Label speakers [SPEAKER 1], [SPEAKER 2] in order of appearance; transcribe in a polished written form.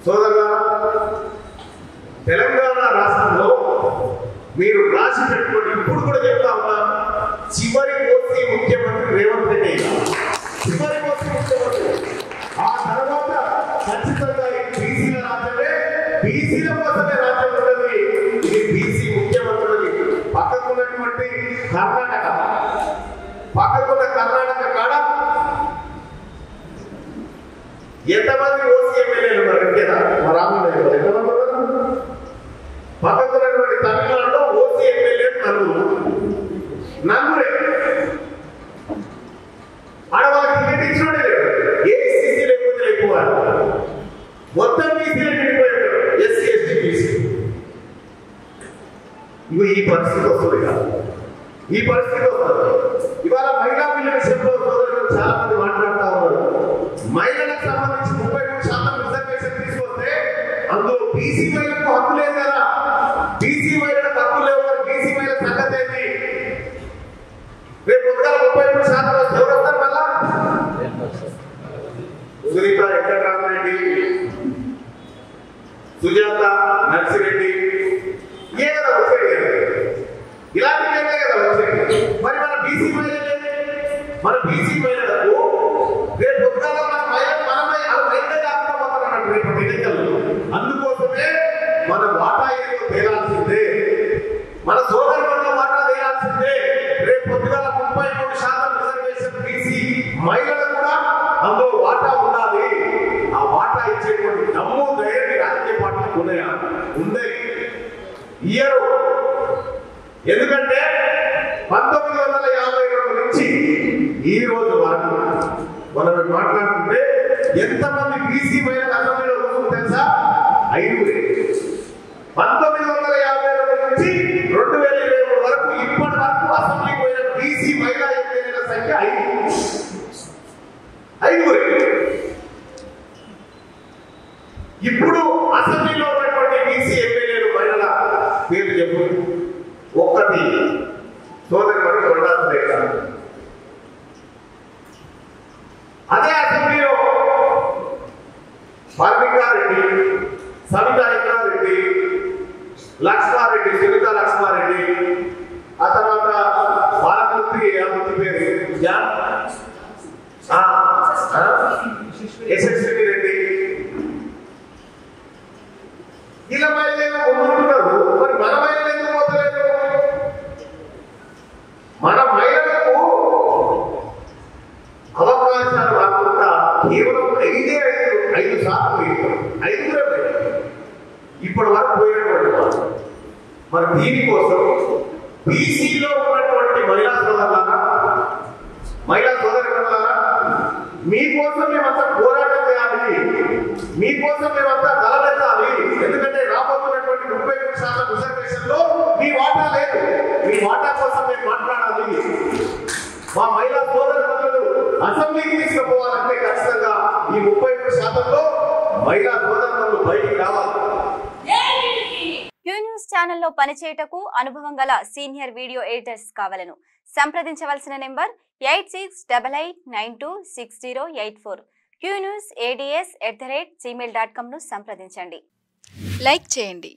[SPEAKER 1] సోదరుల తెలంగాణ రాష్ట్రంలో మీరు రాసి పెట్టుకోండి. ఇప్పుడు కూడా చెప్తా ఉన్నా, చివరి ఓసీ ముఖ్యమంత్రి రేవంత్ రెడ్డి, చివరి ఓసీ ముఖ్యమంత్రి. ఆ తర్వాత ఖచ్చితంగా బీసీల రాజ్యమే, బీసీల కోసమే రాజ్యం ఉన్నది. ఇది బీసీ ముఖ్యమంత్రులది. పక్కకున్నటువంటి కర్ణాటక, పక్కకున్న కర్ణాటక కాడ ఎంతమంది ఓసీ ఎమ్మెల్యేలు ఉన్నారు? ఇంకేదా మా రామరాజు ఎంతమంది ఉన్నారు? పక్కకున్నటువంటి తమిళనాడులో ఓసీ ఎమ్మెల్యేలు నలుగురే. ఆడవాళ్ళకి టికెట్ ఇచ్చినోడే లేదు. ఏసీసీ లేకపోతే ఎక్కువ మొత్తం బీసీలు నిండిపోయాడు. SC ST BC. ఇవి ఈ పరిస్థితి వస్తుంది కాదు, ఈ పరిస్థితి వస్తుంది. ఇవాళ మహిళా పిల్లల విషయంలో సోదరులు చాలా మంది మాట్లాడుతూ ఉన్నారు. మహిళలకు సంబంధించి 33% రిజర్వేషన్ తీసుకొస్తే అందులో బీసీ మహిళలకు హక్కు లేదు కదా. బీసీ మహిళలకు హక్కు లేవు. బీసీ మహిళల సంగతి ఏంటి? రేపు పొద్దుగా 33% వస్తే ఎవరు వస్తారు? మళ్ళా సునీత వెంకటరామరెడ్డి, సుజాత నర్సిరెడ్డి, ఏ కదా వచ్చేది కదా, ఇలాంటి పేర్లే కదా వచ్చేది. మరి మన బీసీ మహిళలే, మన బీసీ మహిళలకు రేపు పొద్దుగా మహిళ కాకుండా పోతారన్నట్టు రేపు ఎన్నికల్లో. అందుకోసమే మన వాటా ఏదో తేలాల్సిందే, మన సోదరుల వాటా తేలాల్సిందే. రేపు పొద్దుగా 33% రిజర్వేషన్ బీసీ మహిళలకు కూడా అందులో వాటా ఉండాలి. ఆ వాటా ఇచ్చేటువంటి దమ్ము ధైర్యం రాజకీయ పార్టీలకు ఉన్నాయా? ఉంది. ఇయ్యరు. ఎందుకంటే 1952 నుంచి ఈ రోజు వరకు మనం మాట్లాడుతుంటే ఎంతమంది బీసీ మహిళలు అసెంబ్లీలో కూర్చుని తెలుసా? 5. 1952 నుంచి 2023 వరకు ఇప్పటి వరకు అసెంబ్లీకి పోయిన బీసీ మహిళా ఎమ్మెల్యేల సంఖ్య 5. ఇప్పుడు అసెంబ్లీలో ఉన్నటువంటి బీసీ ఎమ్మెల్యేలు మహిళల పేరు చెప్పు. ఒక్కటి సోదరి మరి కొండా సురేఖ. అదే అసెంబ్లీలో పర్వికారెడ్డి, సవితా ఇంద్రారెడ్డి, లక్ష్మారెడ్డి, సునీత లక్ష్మారెడ్డి, ఆ తర్వాత బాలమూర్తి పేరు యశస్వి రెడ్డి, ఇలా మహిళలు ఉంటున్నారు. మరి మన మహిళలు ఎందుకు పోతలేదు? మన మహిళలకు అవకాశాలు రాకుండా కేవలం 5% 5 ఇప్పటి వరకు పోయినటువంటి వాళ్ళు. మరి దీనికోసం బీసీలో ఉన్నటువంటి మహిళా సోదరులారా, మహిళా సోదరులారా, మీకోసం మేమంతా పోరాటం చేయాలి, మీకోసం మేమంతా గలమెత్తాలి. ఎందుకంటే రాబోతున్నటువంటి 33% రిజర్వేషన్ లో మీ వాటా లేదు. మీ వాటా కోసం మేము మాట్లాడాలి. మా మహిళా సోదరులు అసెంబ్లీకి తీసుకుపోవాలంటే ఖచ్చితంగా ఈ 33%లో మహిళా సోదరులు బయటికి రావాలి.
[SPEAKER 2] క్యూ న్యూస్ ఛానల్లో పనిచేయటకు అనుభవం గల సీనియర్ వీడియో ఎడిటర్స్ కావాలను సంప్రదించవలసిన నెంబర్ 8688926084. qnews@gmail.com ను సంప్రదించండి.
[SPEAKER 3] లైక్ చేయండి.